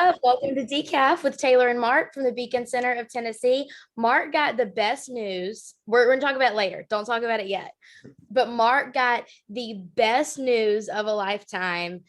up? Welcome to Decaf with Taylor and Mark from the Beacon Center of Tennessee. Mark got the best news. We're going to talk about it later. Don't talk about it yet. But Mark got the best news of a lifetime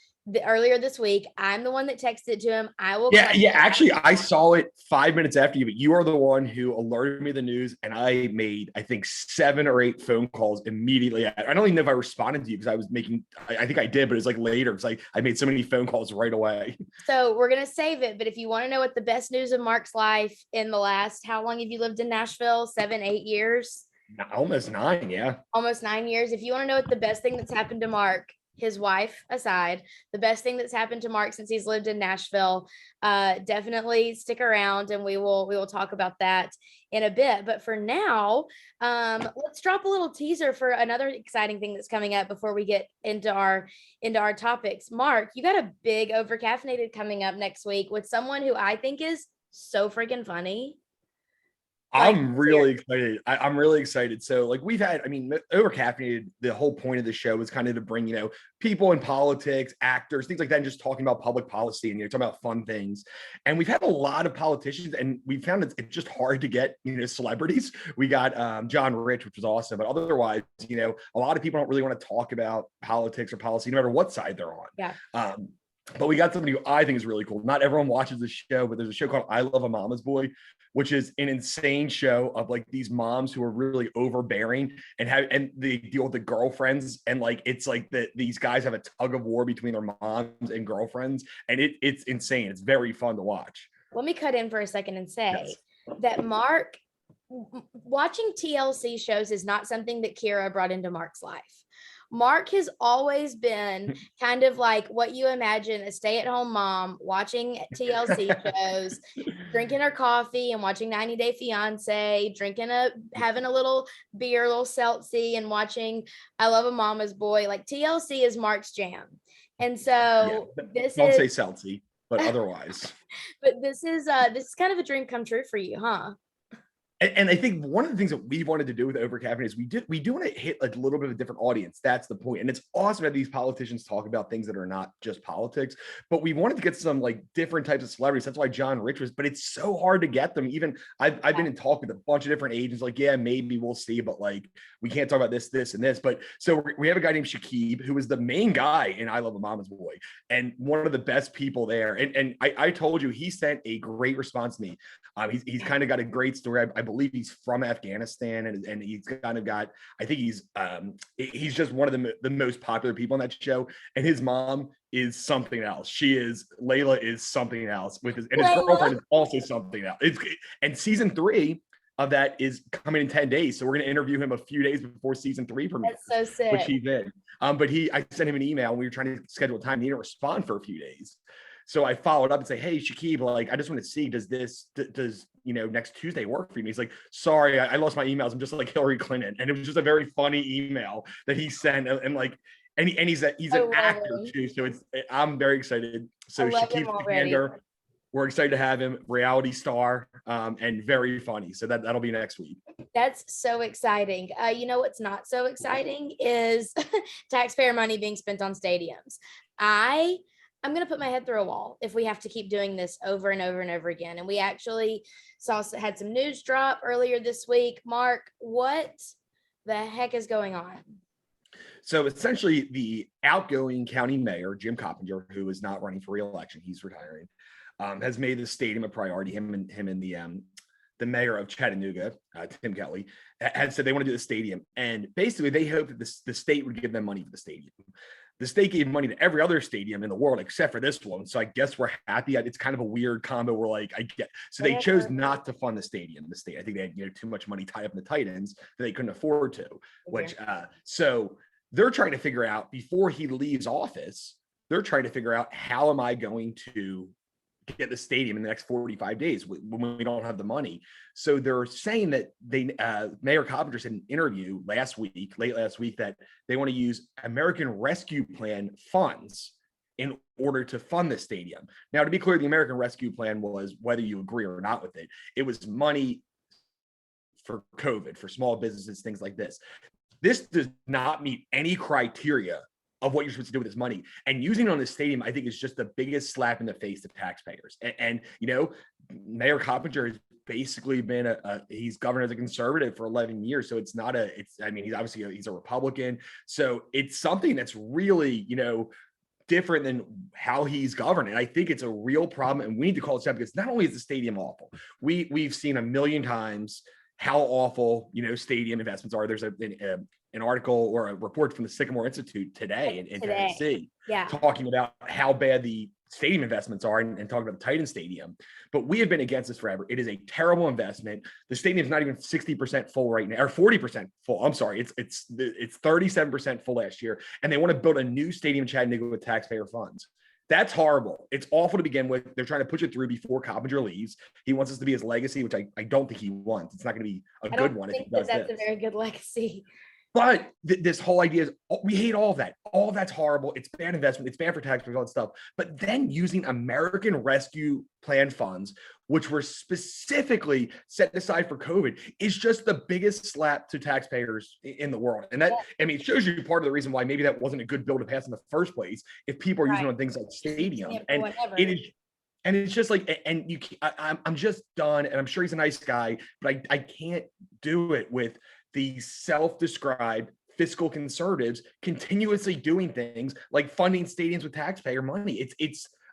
earlier this week. I'm the one that texted it to him. I will Yeah, cut yeah. Actually, I saw it 5 minutes after you, but you are the one who alerted me the news, and I made, I think, 7 or 8 phone calls immediately. I don't even know if I responded to you because I was making. I think I did, but it's like later because I made so many phone calls right away. So we're going to save it. But if you want to know what the best news of Mark's life in the last, how long have you lived in Nashville? 7, 8 years? Almost 9, yeah. Almost 9 years. If you want to know what the best thing that's happened to Mark, his wife aside, the best thing that's happened to Mark since he's lived in Nashville, definitely stick around and we will talk about that in a bit. But for now, let's drop a little teaser for another exciting thing that's coming up before we get into our topics. Mark, you got a big Overcaffeinated coming up next week with someone who I think is so freaking funny. I'm really excited. I'm really excited. So, like, we've had, Overcaffeinated, the whole point of the show is kind of to bring, people in politics, actors, things like that, and just talking about public policy and, talking about fun things. And we've had a lot of politicians, and we found it's just hard to get, celebrities. We got John Rich, which was awesome. But otherwise, a lot of people don't really want to talk about politics or policy, no matter what side they're on. Yeah. But we got somebody who I think is really cool. Not everyone watches the show, but there's a show called I Love a Mama's Boy, which is an insane show of like these moms who are really overbearing and they deal with the girlfriends, and like it's like these guys have a tug of war between their moms and girlfriends, and it's insane. It's very fun to watch. Let me cut in for a second and say Yes. that Mark, watching TLC shows is not something that Kira brought into Mark's life. Mark has always been kind of like what you imagine a stay-at-home mom watching TLC shows, drinking her coffee and watching 90 Day Fiance, having a little beer, a little seltzy, and watching I Love a Mama's Boy. Like TLC is Mark's jam. And so don't say seltzy, but otherwise. But this is kind of a dream come true for you, huh? And I think one of the things that we wanted to do with Overcaffeinated is we do want to hit a little bit of a different audience. That's the point. And it's awesome that these politicians talk about things that are not just politics, but we wanted to get some like different types of celebrities. That's why John Rich was, but it's so hard to get them. Even I've been in talk with a bunch of different agents, like, yeah, maybe we'll see, but like, we can't talk about this, and this. But so we have a guy named Shakib, who is the main guy in I Love a Mama's Boy and one of the best people there. And I told you, he sent a great response to me. He's kind of got a great story. I believe he's from Afghanistan, and he's kind of got, I think he's just one of the most popular people on that show. And his mom is something else. Layla is something else and his girlfriend is also something else. And season 3 of that is coming in 10 days. So we're going to interview him a few days before season 3 premieres. That's so sick. Which he did. But I sent him an email and we were trying to schedule a time. And he didn't respond for a few days. So I followed up and say, hey, Shakib, like, I just want to see, does next Tuesday work for you? And he's like, sorry, I lost my emails. I'm just like Hillary Clinton. And it was just a very funny email that he sent. And he's an actor too. So I'm very excited. So Shakib Sikander, we're excited to have him, reality star, and very funny. So that'll be next week. That's so exciting. You know what's not so exciting is taxpayer money being spent on stadiums. I'm going to put my head through a wall if we have to keep doing this over and over and over again. And we actually had some news drop earlier this week. Mark, what the heck is going on? So essentially, the outgoing county mayor, Jim Coppinger, who is not running for re-election, he's retiring, has made the stadium a priority. Him and the mayor of Chattanooga, Tim Kelly, had said they want to do the stadium. And basically, they hoped that the state would give them money for the stadium. The state gave money to every other stadium in the world except for this one. So I guess we're happy. It's kind of a weird combo where so they chose not to fund the stadium. The state, I think they had too much money tied up in the tight ends that they couldn't afford to, which so they're trying to figure out before he leaves office, they're trying to figure out how am I going to get the stadium in the next 45 days when we don't have the money. So they're saying that Mayor Coppinger said in an interview late last week, that they want to use American Rescue Plan funds in order to fund the stadium. Now, to be clear, the American Rescue Plan was, whether you agree or not with it was money for COVID, for small businesses, things like this. This does not meet any criteria of what you're supposed to do with this money. And using it on this stadium, I think, is just the biggest slap in the face to taxpayers. And you know, Mayor Coppinger has basically been he's governed as a conservative for 11 years. So it's not I mean, he's a Republican. So it's something that's really, you know, different than how he's governed. And I think it's a real problem. And we need to call it out, because not only is the stadium awful, we've seen a million times how awful, you know, stadium investments are. There's an article or a report from the Sycamore Institute today in Tennessee, talking about how bad the stadium investments are, and talking about the Titan Stadium. But we have been against this forever. It is a terrible investment. The stadium's not even 60% full right now, or 40% full. I'm sorry, it's 37% full last year, and they want to build a new stadium in Chattanooga with taxpayer funds. That's horrible. It's awful to begin with. They're trying to push it through before Coppinger leaves. He wants this to be his legacy, which I don't think he wants. It's not going to be a good one if he does that's this. a very good legacy. But this whole idea is, we hate all of that. All of that's horrible. It's bad investment. It's bad for taxpayers, all that stuff. But then using American Rescue Plan funds, which were specifically set aside for COVID, is just the biggest slap to taxpayers in the world. And that, I mean, it shows you part of the reason why maybe that wasn't a good bill to pass in the first place, if people are using it on things like stadium. And it is. And it's just like, and I'm just done. And I'm sure he's a nice guy, but I can't do it with the self-described fiscal conservatives continuously doing things like funding stadiums with taxpayer money.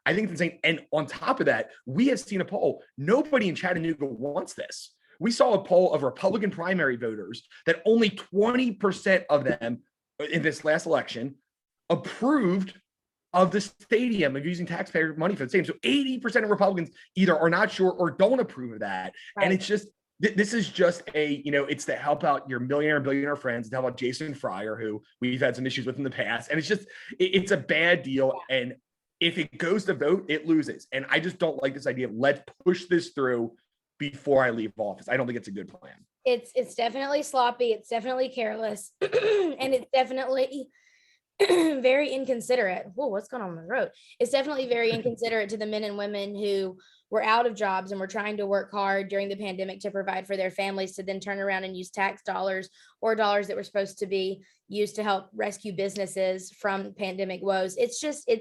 I think it's insane. And on top of that, we have seen a poll. Nobody in Chattanooga wants this. We saw a poll of Republican primary voters that only 20% of them in this last election approved of the stadium, of using taxpayer money for the stadium. So 80% of Republicans either are not sure or don't approve of that. Right. And it's just, this is just it's to help out your millionaire and billionaire friends, to help out Jason Fryer, who we've had some issues with in the past. And it's just, it's a bad deal. And if it goes to vote, it loses. And I just don't like this idea of, let's push this through before I leave office. I don't think it's a good plan. It's definitely sloppy. It's definitely careless. And it's definitely very inconsiderate. Whoa, what's going on the road? It's definitely very inconsiderate to the men and women who were out of jobs and were trying to work hard during the pandemic to provide for their families, to then turn around and use tax dollars or dollars that were supposed to be used to help rescue businesses from pandemic woes. It's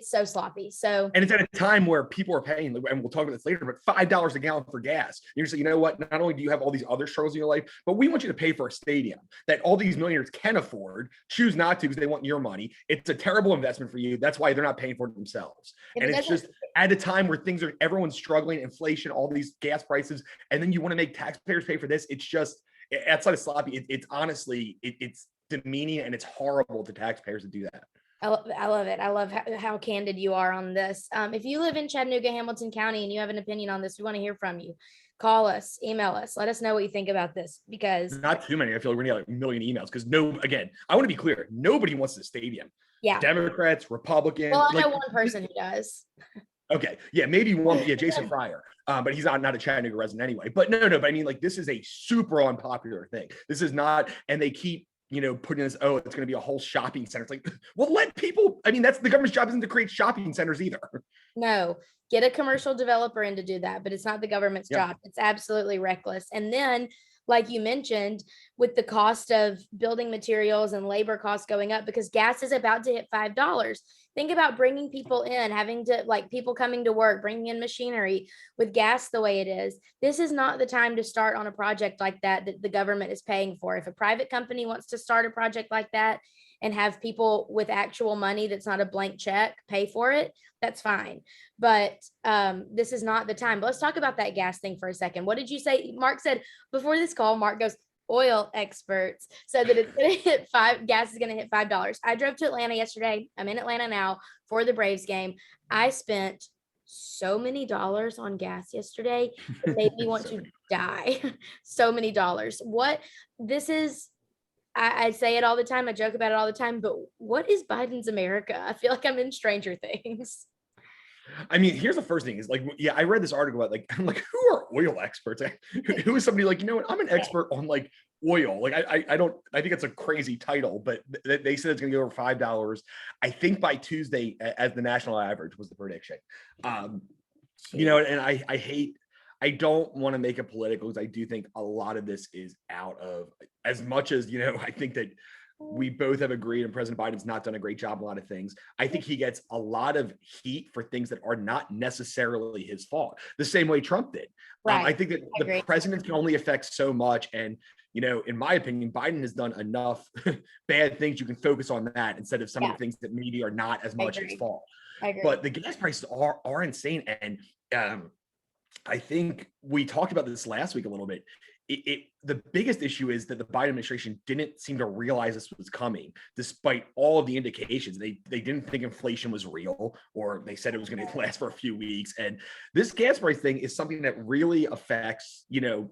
so sloppy. So, and it's at a time where people are paying, and we'll talk about this later, but $5 a gallon for gas. You're saying, you know what? Not only do you have all these other struggles in your life, but we want you to pay for a stadium that all these millionaires can afford, choose not to because they want your money. It's a terrible investment for you. That's why they're not paying for it themselves. And it's just at a time where everyone's struggling, inflation, all these gas prices, and then you want to make taxpayers pay for this. It's just, outside of sloppy, it's honestly, it's demeaning, and it's horrible to taxpayers to do that. I love it. I love how candid you are on this. If you live in Chattanooga, Hamilton County, and you have an opinion on this, we want to hear from you. Call us, email us, let us know what you think about this, because not too many. I feel like we're gonna get like a million emails, because again, I want to be clear, nobody wants the stadium. Yeah. Democrats, Republicans. Well, I know one person who does. Okay. Yeah, maybe one. Yeah, Jason Fryer. But he's not a Chattanooga resident anyway. But no. But I mean, like, this is a super unpopular thing. This is not, and they keep, putting this, oh, it's going to be a whole shopping center. It's like, well, let people, I mean, that's the government's job, isn't to create shopping centers either. No, get a commercial developer in to do that, but it's not the government's job. It's absolutely reckless. And then, like you mentioned, with the cost of building materials and labor costs going up, because gas is about to hit $5. Think about bringing people in, having to, like, people coming to work, bringing in machinery with gas the way it is. This is not the time to start on a project like that the government is paying for. If a private company wants to start a project like that and have people with actual money that's not a blank check pay for it, that's fine. But this is not the time. But let's talk about that gas thing for a second. What did you say? Mark said before this call, Mark goes, oil experts said that it's going to hit gas is going to hit $5. I drove to Atlanta yesterday. I'm in Atlanta now for the Braves game. I spent so many dollars on gas yesterday. It made me want to die. So many dollars. I say it all the time. I joke about it all the time, but what is Biden's America? I feel like I'm in Stranger Things. I mean, here's the first thing is, like, yeah, I read this article about, like, I'm like, who are oil experts? Who is somebody like, you know what, I'm an expert on, like, oil. Like, I think it's a crazy title, but they said it's going to go over $5. I think by Tuesday, as the national average was the prediction. And I don't want to make it political, because I do think a lot of this is out of, as much as, I think that we both have agreed, and President Biden's not done a great job on a lot of things. I think he gets a lot of heat for things that are not necessarily his fault, the same way Trump did. Right. I think that the president can only affect so much. And, you know, in my opinion, Biden has done enough bad things. You can focus on that instead of some of the things that maybe are not as much his fault. But the gas prices are insane. And I think we talked about this last week a little bit. The biggest issue is that the Biden administration didn't seem to realize this was coming, despite all of the indications. They didn't think inflation was real, or they said it was going to last for a few weeks. And this gas price thing is something that really affects, you know,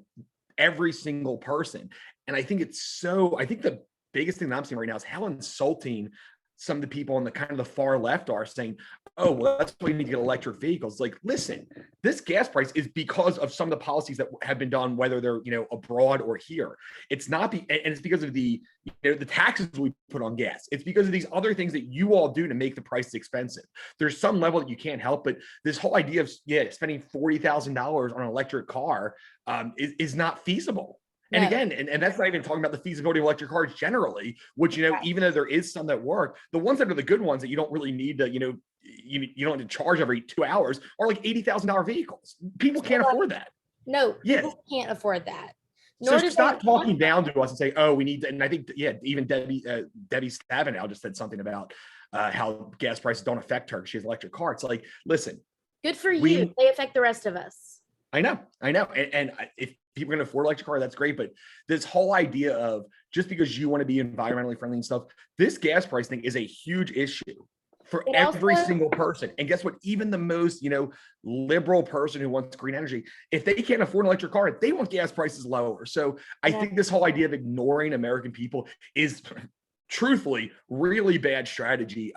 every single person. And I think the biggest thing that I'm seeing right now is how insulting some of the people on the kind of the far left are, saying, oh, well, that's why we need to get electric vehicles. Like, listen, this gas price is because of some of the policies that have been done, whether they're, you know, abroad or here. It's not and it's because of the, you know, the taxes we put on gas. It's because of these other things that you all do to make the price expensive. There's some level that you can't help, but this whole idea of, spending $40,000 on an electric car is not feasible. And again, and that's not even talking about the feasibility of electric cars generally, which, you know, even though there is some that work, the ones that are the good ones that you don't really need to, you know, you don't have to charge every 2 hours are like $80,000 vehicles. People can't afford that. No, people can't afford that. So stop talking down to us and say, oh, we need to. And I think, even Debbie Stabenow just said something about how gas prices don't affect her. She has an electric car. It's like, listen. Good for you. They affect the rest of us. I know. And if people can afford electric car, that's great. But this whole idea of just because you want to be environmentally friendly and stuff, this gas price thing is a huge issue for every single person. And guess what? Even the most, you know, liberal person who wants green energy, if they can't afford an electric car, they want gas prices lower. So I think this whole idea of ignoring American people is truthfully really bad strategy.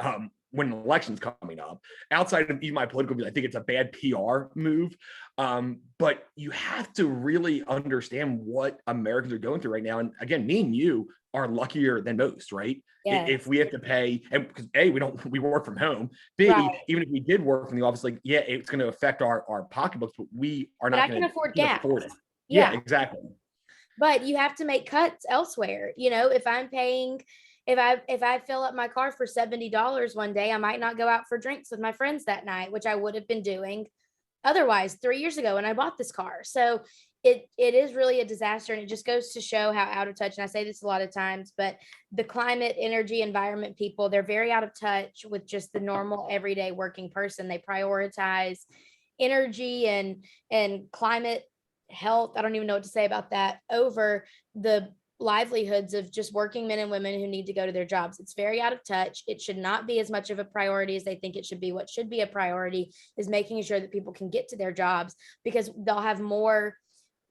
When an election's coming up, outside of even my political view, I think it's a bad PR move. But you have to really understand what Americans are going through right now. And again, me and you are luckier than most, right? Yes. If we have to pay, and because A, we work from home. B, even if we did work from the office, like, it's going to affect our pocketbooks, but we are not going to afford gas. Yeah, exactly. But you have to make cuts elsewhere. You know, if I'm paying, if I fill up my car for $70 one day, I might not go out for drinks with my friends that night, which I would have been doing otherwise 3 years ago when I bought this car. So it is really a disaster. And it just goes to show how out of touch. And I say this a lot of times, but the climate, energy, environment people, they're very out of touch with just the normal everyday working person. They prioritize energy and climate health. I don't even know what to say about that over the livelihoods of just working men and women who need to go to their jobs. It's very out of touch. It should not be as much of a priority as they think it should be. What should be a priority is making sure that people can get to their jobs, because they'll have more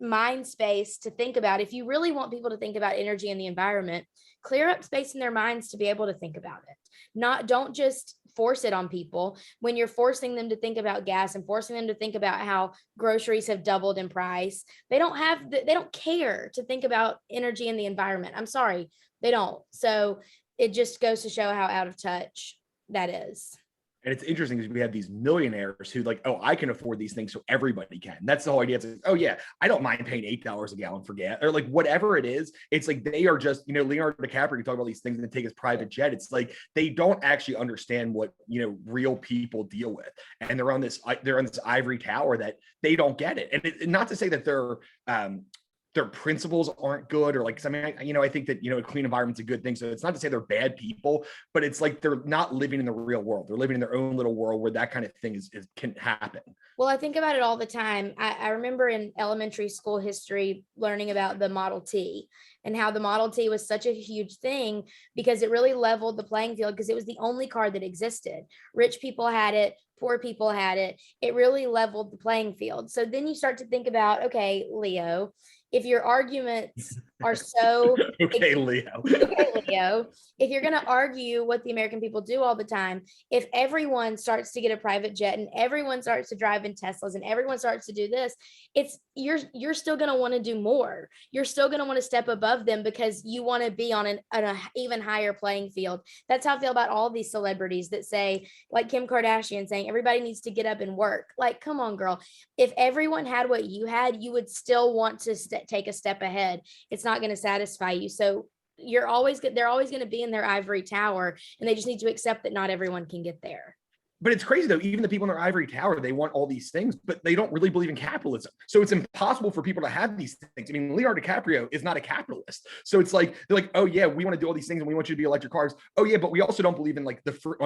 mind space to think about. If you really want people to think about energy and the environment, clear up space in their minds to be able to think about it. Don't just force it on people. When you're forcing them to think about gas and forcing them to think about how groceries have doubled in price, they don't care to think about energy and the environment. I'm sorry, they don't. So it just goes to show how out of touch that is. And it's interesting because we have these millionaires who like, oh, I can afford these things, so everybody can. That's the whole idea. It's like, oh yeah, I don't mind paying $8 a gallon for gas, or like whatever it is. It's like they are just, you know, Leonardo DiCaprio, you talk about these things and then take his private jet. It's like they don't actually understand what, you know, real people deal with, and they're on this ivory tower that they don't get it. And not to say that their principles aren't good, or like, I mean, I think that, you know, a clean environment's a good thing. So it's not to say they're bad people, but it's like they're not living in the real world. They're living in their own little world where that kind of thing can happen. Well, I think about it all the time. I remember in elementary school history learning about the Model T and how the Model T was such a huge thing because it really leveled the playing field, because it was the only car that existed. Rich people had it, poor people had it. It really leveled the playing field. So then you start to think about, okay, Leo, if your arguments are so okay, Leo, if you're going to argue what the American people do all the time, if everyone starts to get a private jet and everyone starts to drive in Teslas and everyone starts to do this, you're still going to want to do more. You're still going to want to step above them because you want to be on an even higher playing field. That's how I feel about all these celebrities that say, like Kim Kardashian saying everybody needs to get up and work. Like, come on, girl. If everyone had what you had, you would still want to take a step ahead. It's not going to satisfy you. So they're always going to be in their ivory tower, and they just need to accept that not everyone can get there. But it's crazy though, even the people in their ivory tower, they want all these things, but they don't really believe in capitalism. So it's impossible for people to have these things. I mean, Leonardo DiCaprio is not a capitalist. So it's like, they're like, oh yeah, we want to do all these things and we want you to be electric cars. Oh yeah, but we also don't believe in like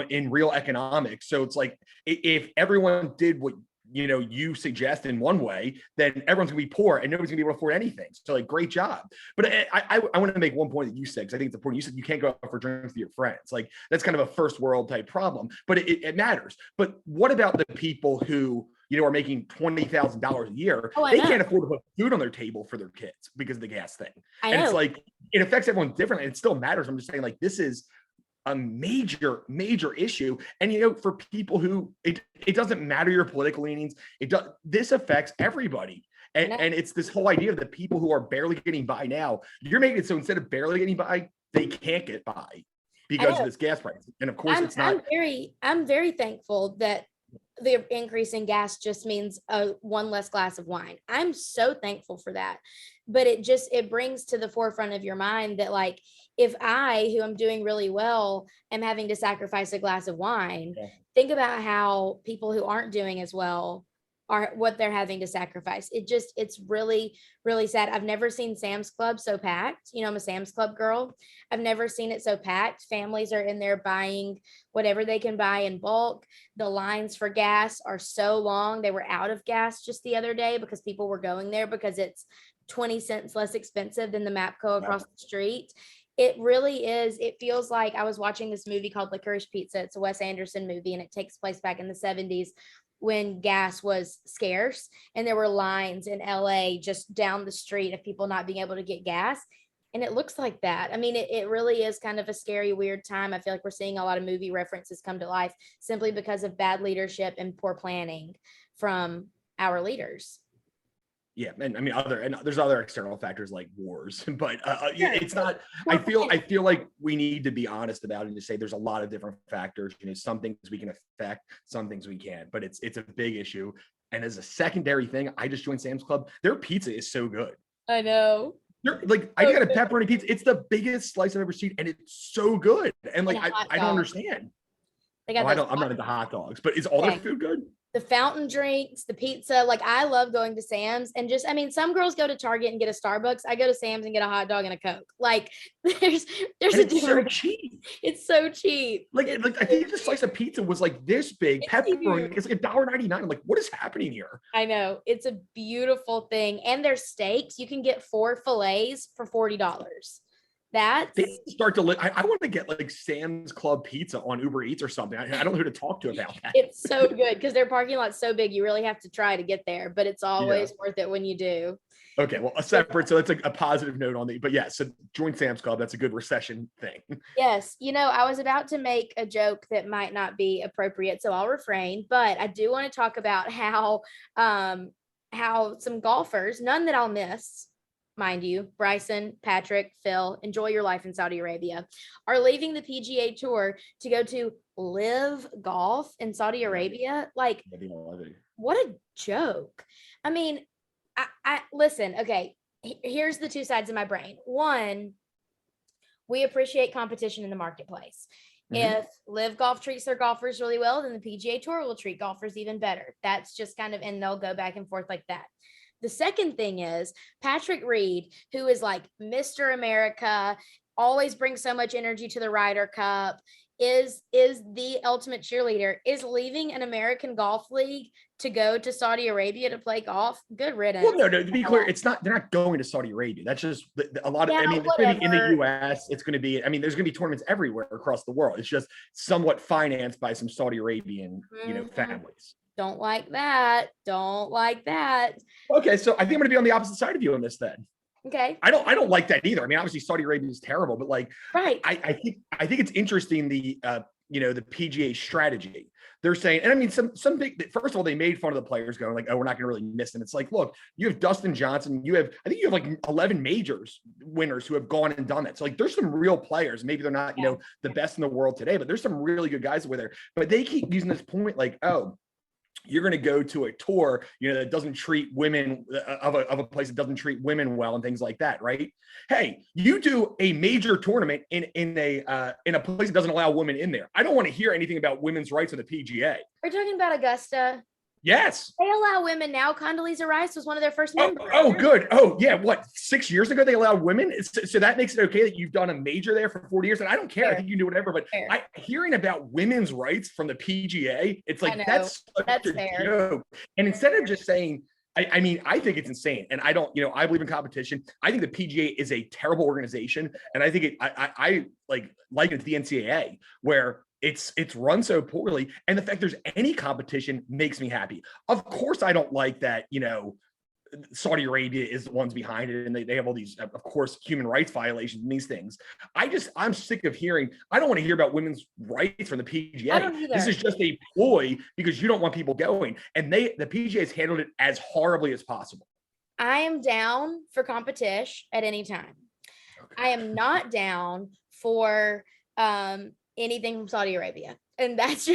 in real economics. So it's like, if everyone did what you suggest in one way, then everyone's gonna be poor and nobody's gonna be able to afford anything. So like, great job. But I want to make one point that you said, because I think it's important. You said you can't go out for drinks with your friends. Like, that's kind of a first world type problem, but it matters. But what about the people who are making $20,000 a year? They can't afford to put food on their table for their kids because of the gas thing. And it's like, it affects everyone differently. It still matters. I'm just saying, like, this is a major issue. And for people who it doesn't matter your political leanings, this affects everybody. And it's this whole idea of the people who are barely getting by now. You're making it so instead of barely getting by, they can't get by because of this gas price. And of course, it's not. I'm very thankful that the increase in gas just means one less glass of wine. I'm so thankful for that. But it brings to the forefront of your mind that, like, if I, who am doing really well, am having to sacrifice a glass of wine, think about how people who aren't doing as well are, what they're having to sacrifice. It's really, really sad. I've never seen Sam's Club so packed. I'm a Sam's Club girl. I've never seen it so packed. Families are in there buying whatever they can buy in bulk. The lines for gas are so long. They were out of gas just the other day because people were going there because it's 20 cents less expensive than the Mapco across the street. It really is. It feels like I was watching this movie called Licorice Pizza. It's a Wes Anderson movie, and it takes place back in the 70s when gas was scarce and there were lines in LA just down the street of people not being able to get gas. And it looks like that. I mean, it really is kind of a scary, weird time. I feel like we're seeing a lot of movie references come to life simply because of bad leadership and poor planning from our leaders. Yeah, and I mean, there's other external factors like wars, but it's not. I feel like we need to be honest about it and to say there's a lot of different factors. Some things we can affect, some things we can't, but it's a big issue. And as a secondary thing, I just joined Sam's Club. Their pizza is so good. I know. I got a pepperoni pizza. It's the biggest slice I've ever seen, and it's so good. And like, I don't understand. I'm not into hot dogs, but is all their food good? The fountain drinks, the pizza. Like, I love going to Sam's, and some girls go to Target and get a Starbucks. I go to Sam's and get a hot dog and a Coke. Like, there's a difference. So cheap. It's so cheap. Like I think the slice of pizza was like this big. Pepperoni, it's like $1.99. I'm like, what is happening here? I know. It's a beautiful thing. And their steaks, you can get 4 fillets for $40. They start to I want to get like Sam's Club pizza on Uber Eats or something. I don't know who to talk to about that. It's so good because their parking lot's so big. You really have to try to get there, but it's always worth it when you do. Okay, well, so that's a positive note on the, but yeah, so join Sam's Club. That's a good recession thing. Yes. I was about to make a joke that might not be appropriate, so I'll refrain, but I do want to talk about how some golfers, none that I'll miss, mind you, Bryson, Patrick, Phil, enjoy your life in Saudi Arabia, are leaving the PGA Tour to go to live golf in Saudi Arabia. Like, what a joke. I mean, I listen, okay, here's the two sides of my brain. One, we appreciate competition in the marketplace. If live golf treats their golfers really well, then the PGA Tour will treat golfers even better. That's just kind of, and they'll go back and forth like that. The second thing is Patrick Reed, who is like Mr. America, always brings so much energy to the Ryder Cup, is the ultimate cheerleader, is leaving an American golf league to go to Saudi Arabia to play golf. Good riddance. Well, no, to be clear, they're not going to Saudi Arabia. That's just a lot of, I mean, it's going to be in the US, it's going to be, I mean, there's going to be tournaments everywhere across the world. It's just somewhat financed by some Saudi Arabian, families. Don't like that. Okay, so I think I'm going to be on the opposite side of you on this then. Okay. I don't like that either. I mean, obviously Saudi Arabia is terrible, but like, right. I think it's interesting the PGA strategy. They're saying, and I mean, some big. First of all, they made fun of the players, going like, "Oh, we're not going to really miss them." It's like, look, you have Dustin Johnson. I think you have like 11 majors winners who have gone and done that. So like, there's some real players. Maybe they're not, the best in the world today, but there's some really good guys over there. But they keep using this point, like, oh, you're going to go to a tour, that doesn't treat women of a place that doesn't treat women well and things like that, right? Hey, you do a major tournament in a place that doesn't allow women in there. I don't want to hear anything about women's rights on the PGA. Are you talking about Augusta? Yes. They allow women now. Condoleezza Rice was one of their first members. Oh, good. Oh, yeah. What, 6 years ago they allowed women? So that makes it okay that you've done a major there for 40 years. And I don't care. Fair. I think you can do whatever. But hearing about women's rights from the PGA, it's like that's a fair joke. And instead of just saying, I mean, I think it's insane. And I don't, I believe in competition. I think the PGA is a terrible organization. And I think I like it to the NCAA, where it's run so poorly. And the fact there's any competition makes me happy. Of course, I don't like that, Saudi Arabia is the ones behind it. And they have all these, of course, human rights violations and these things. I'm sick of hearing, I don't want to hear about women's rights from the PGA. This is just a ploy because you don't want people going. And the PGA has handled it as horribly as possible. I am down for competition at any time. Okay. I am not down for, anything from Saudi Arabia. And that's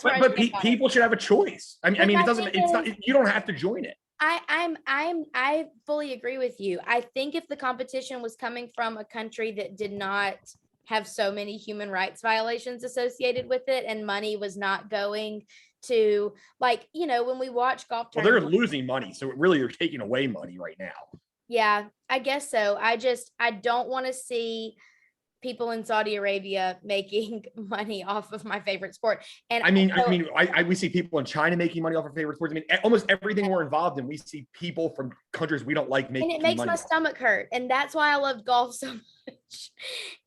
where but people should have a choice. I mean, you don't have to join it. I fully agree with you. I think if the competition was coming from a country that did not have so many human rights violations associated with it, and money was not going to, when we watch golf tournaments. Well, they're losing money. So really you're taking away money right now. Yeah, I guess so. I don't want to see people in Saudi Arabia making money off of my favorite sport. And we see people in China making money off of favorite sports. I mean, almost everything we're involved in, we see people from countries we don't like making money. And it makes my stomach hurt. And that's why I loved golf so much.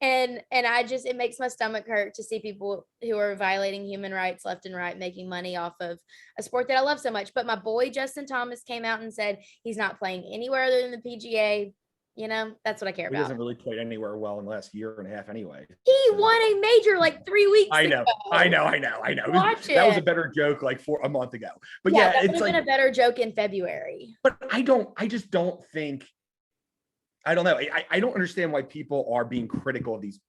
And it makes my stomach hurt to see people who are violating human rights left and right, making money off of a sport that I love so much. But my boy, Justin Thomas, came out and said he's not playing anywhere other than the PGA. That's what I care about. He hasn't really played anywhere well in the last year and a half anyway. He won a major 3 weeks ago. I know. That was a better joke a month ago. But yeah, that would have been a better joke in February. But I just don't think, I don't know. I don't understand why people are being critical of these.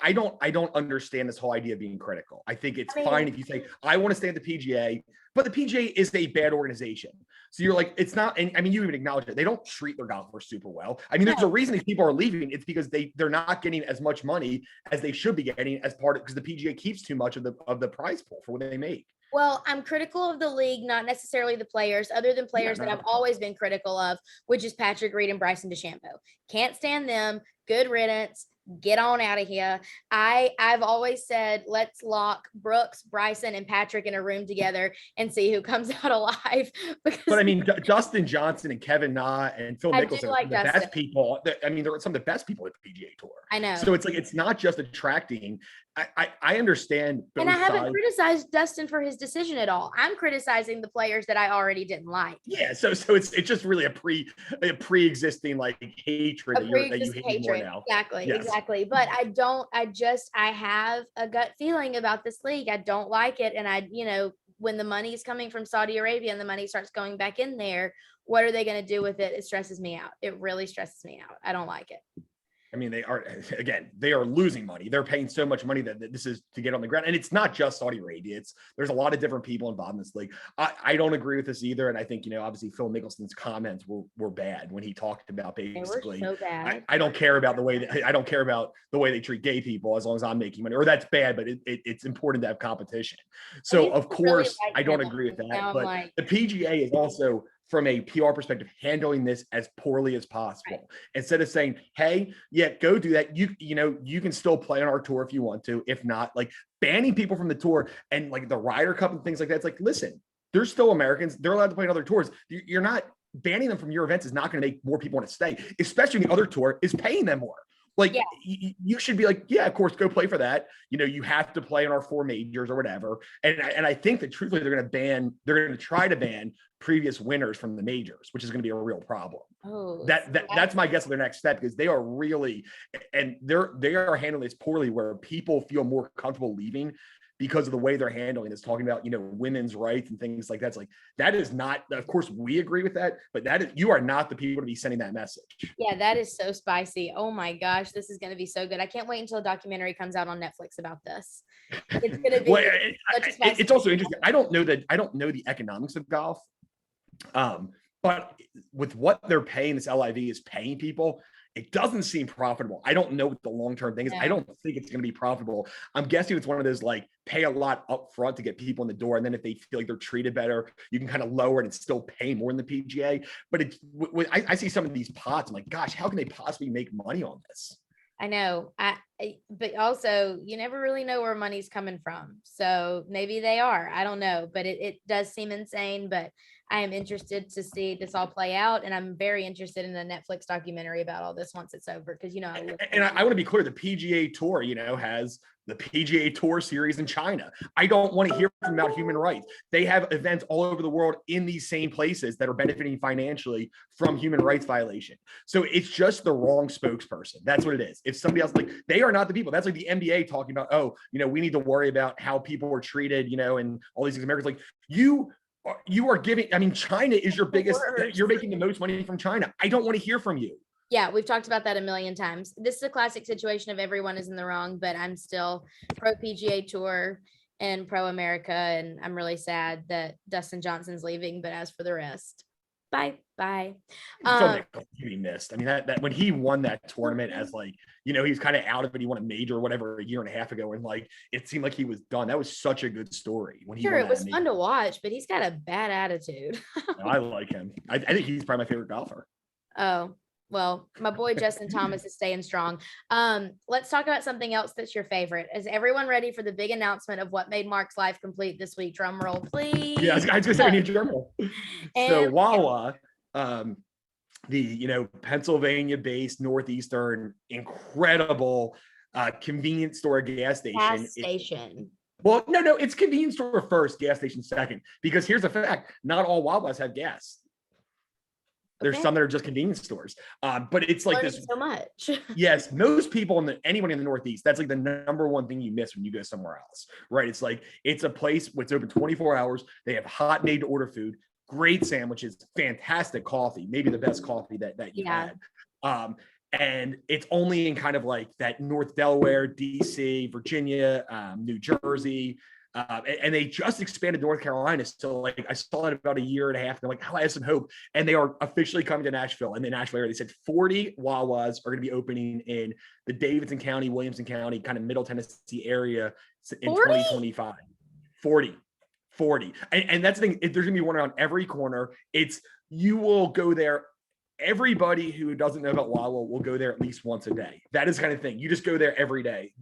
I don't understand this whole idea of being critical. I think it's fine if you say, I want to stay at the PGA, but the PGA is a bad organization. So you're like, it's not, and I mean, you even acknowledge it. They don't treat their golfers super well. I mean, there's a reason these people are leaving. It's because they're not getting as much money as they should be getting because the PGA keeps too much of the prize pool for what they make. Well, I'm critical of the league, not necessarily the players, other than players that I've always been critical of, which is Patrick Reed and Bryson DeChambeau. Can't stand them. Good riddance. Get on out of here. I've always said, let's lock Brooks, Bryson, and Patrick in a room together and see who comes out alive. But I mean, Dustin Johnson and Kevin Na and Phil Mickelson are the best people. I mean, they're some of the best people at the PGA Tour. I know. So it's it's not just attracting. I understand. And I haven't criticized Dustin for his decision at all. I'm criticizing the players that I alreay didn't like. Yeah. So it's just really a pre-existing hatred that you hate more now. Exactly. Yes. Exactly. But I have a gut feeling about this league. I don't like it. And when the money is coming from Saudi Arabia and the money starts going back in there, what are they going to do with it? It stresses me out. It really stresses me out. I don't like it. I mean, they are losing money. They're paying so much money that this is to get on the ground. And it's not just Saudi Arabia. There's a lot of different people involved in this league. I don't agree with this either. And I think, obviously Phil Mickelson's comments were bad when he talked about basically, they were so bad. I don't care about the way they treat gay people as long as I'm making money, or that's bad, but it's important to have competition. So of course I don't agree with that, but the PGA is also, from a PR perspective, handling this as poorly as possible. Right. Instead of saying, hey, go do that. You can still play on our tour if you want to. If not, banning people from the tour and the Ryder Cup and things like that. It's listen, they're still Americans. They're allowed to play on other tours. You're not banning them from your events is not going to make more people want to stay, especially when the other tour is paying them more. You should be of course, go play for that. You have to play in our 4 majors or whatever. And I think that truthfully, they're going to try to ban previous winners from the majors, which is going to be a real problem. Oh, that's my guess of their next step, because they are really, and they are handling this poorly, where people feel more comfortable leaving because of the way they're handling this, talking about, women's rights and things like that. It's like, that is not, of course, we agree with that, but you are not the people to be sending that message. Yeah, that is so spicy. Oh my gosh, this is going to be so good. I can't wait until a documentary comes out on Netflix about this. It's going to be Well, such a spicy. it's also interesting. I don't know the economics of golf. But with what they're paying, this LIV is paying people, it doesn't seem profitable. I don't know what the long-term thing is. I don't think it's going to be profitable. I'm guessing it's one of those, like, pay a lot up front to get people in the door. And then if they feel like they're treated better, you can kind of lower it and still pay more in the PGA. But I see some of these pots, I'm like, gosh, how can they possibly make money on this? I know. But also you never really know where money's coming from. So maybe they are. I don't know. But it does seem insane. But I am interested to see this all play out. And I'm very interested in the Netflix documentary about all this once it's over. Because, I want to be clear, the PGA Tour, has the PGA Tour series in China. I don't want to hear about human rights. They have events all over the world in these same places that are benefiting financially from human rights violation. So it's just the wrong spokesperson. That's what it is. If somebody else, like, they are not the people. That's like the NBA talking about, we need to worry about how people are treated, and all these things. Americans, like, you are giving, China is your biggest, you're making the most money from China. I don't want to hear from you. Yeah, we've talked about that a million times. This is a classic situation of everyone is in the wrong, but I'm still pro PGA Tour and pro America. And I'm really sad that Dustin Johnson's leaving. But as for the rest, bye. He missed. That when he won that tournament as, like, he's kind of out of it. He won a major or whatever a year and a half ago. And, like, it seemed like he was done. That was such a good story. When he it was fun to watch, but he's got a bad attitude. I like him. I think he's probably my favorite golfer. Oh, well, my boy Justin Thomas is staying strong. Let's talk about something else that's your favorite. Is everyone ready for the big announcement of what made Mark's life complete this week? Drum roll, please. Yeah, I was going to say we need a drum roll. So WaWa, the Pennsylvania-based Northeastern, incredible convenience store gas station. Well, no, it's convenience store first, gas station second. Because here's the fact: not all WaWas have gas. There's some that are just convenience stores. But it's like this so much. Yes, most people anyone in the Northeast, that's like the number one thing you miss when you go somewhere else, right? It's like, it's a place it's open 24 hours. They have hot made to order food, great sandwiches, fantastic coffee, maybe the best coffee that you've had. And it's only in kind of like that North Delaware, DC, Virginia, New Jersey. And they just expanded North Carolina. So, like, I saw it about a year and a half. And I'm like, I have some hope. And they are officially coming to Nashville. And the Nashville area, they said 40 WaWas are going to be opening in the Davidson County, Williamson County, kind of Middle Tennessee area in 2025. 40. And that's the thing. There's going to be one around every corner. You will go there. Everybody who doesn't know about WaWa will go there at least once a day. That is kind of thing. You just go there every day.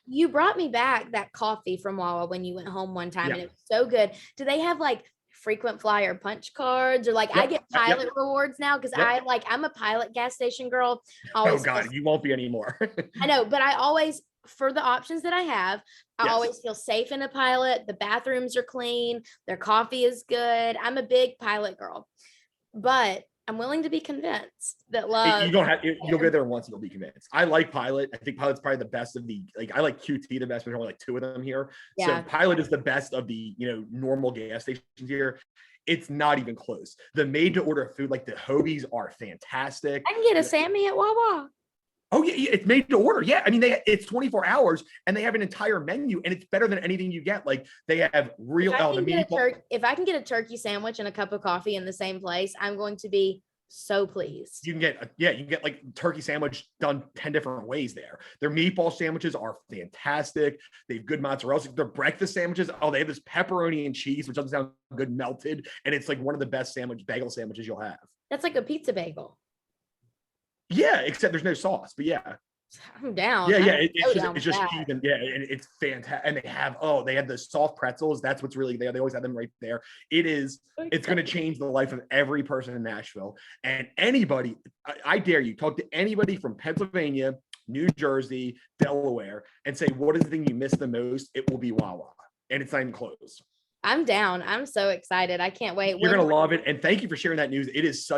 You brought me back that coffee from WaWa when you went home one time, and it was so good. Do they have like frequent flyer punch cards, or like I get pilot rewards now because I'm a pilot gas station girl. Oh God, you won't be anymore. I know, but I always, for the options that I have, I always feel safe in a pilot. The bathrooms are clean. Their coffee is good. I'm a big pilot girl, but I'm willing to be convinced that you don't have. You'll go there once and you'll be convinced. I like Pilot. I think Pilot's probably the best of the. Like, I like QT the best. There's only like two of them here. Yeah. So Pilot is the best of the normal gas stations here. It's not even close. The made to order food, like the hoagies, are fantastic. I can get a Sammy at WaWa. Oh yeah, it's made to order. Yeah, it's 24 hours, and they have an entire menu, and it's better than anything you get. Like, they have real. If I can get a turkey sandwich and a cup of coffee in the same place, I'm going to be so pleased. You can get like turkey sandwich done 10 different ways there. Their meatball sandwiches are fantastic. They have good mozzarella. Their breakfast sandwiches, they have this pepperoni and cheese, which doesn't sound good melted, and it's like one of the best bagel sandwiches you'll have. That's like a pizza bagel. Yeah, except there's no sauce, but yeah. I'm down. Yeah, it's just cheese, and it's fantastic. And they have the soft pretzels. That's what's really there. They always have them right there. It's going to change the life of every person in Nashville. And anybody, I dare you, talk to anybody from Pennsylvania, New Jersey, Delaware, and say, what is the thing you miss the most? It will be WaWa. And it's not even close. I'm down. I'm so excited. I can't wait. You're going to love it. And thank you for sharing that news. It is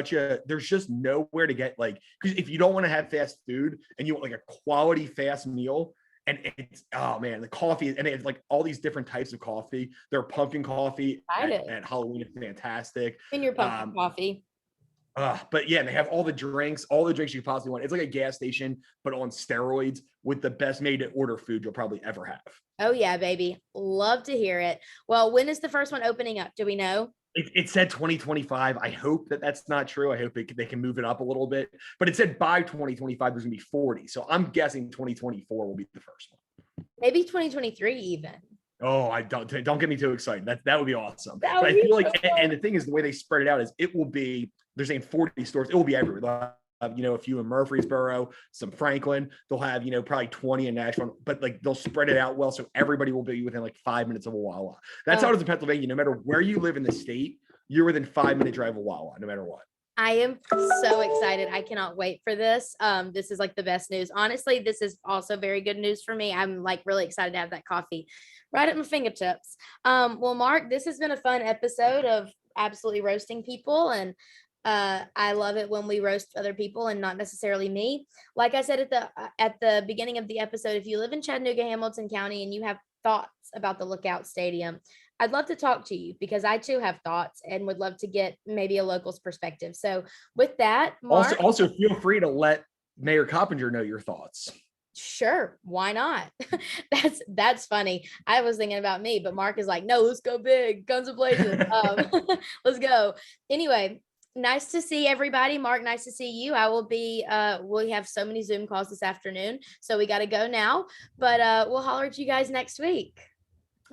there's just nowhere to get, like, because if you don't want to have fast food and you want like a quality fast meal, And it's, oh man, the coffee, and it's like all these different types of coffee. Their pumpkin coffee at Halloween is fantastic. In your pumpkin coffee. But yeah, and they have all the drinks you possibly want. It's like a gas station, but on steroids with the best made to order food you'll probably ever have. Oh yeah, baby. Love to hear it. Well, when is the first one opening up? Do we know? It said 2025. I hope that that's not true. I hope they can move it up a little bit, but it said by 2025, there's gonna be 40. So I'm guessing 2024 will be the first one. Maybe 2023 even. Oh, I don't get me too excited. That would be awesome. That would but I be feel like, so and the thing is, the way they spread it out is it will be, they're saying 40 stores. It will be everywhere. They'll have, a few in Murfreesboro, some Franklin. They'll have, probably 20 in Nashville, but like they'll spread it out well. So everybody will be within like 5 minutes of a WaWa. That's how it is in Pennsylvania. No matter where you live in the state, you're within 5-minute drive of WaWa, no matter what. I am so excited. I cannot wait for this. This is like the best news. Honestly, this is also very good news for me. I'm like really excited to have that coffee right at my fingertips. Well, Mark, this has been a fun episode of absolutely roasting people. And I love it when we roast other people and not necessarily me. Like I said at the beginning of the episode, if you live in Chattanooga, Hamilton County, and you have thoughts about the Lookout Stadium, I'd love to talk to you because I too have thoughts and would love to get maybe a local's perspective. So with that, Mark, also feel free to let Mayor Coppinger know your thoughts. Sure, why not? That's funny. I was thinking about me, but Mark is like, no, let's go big, guns blazing. Let's go. Anyway, nice to see everybody. Mark, nice to see you. I will be we have so many Zoom calls this afternoon, so we got to go now, but we'll holler at you guys next week.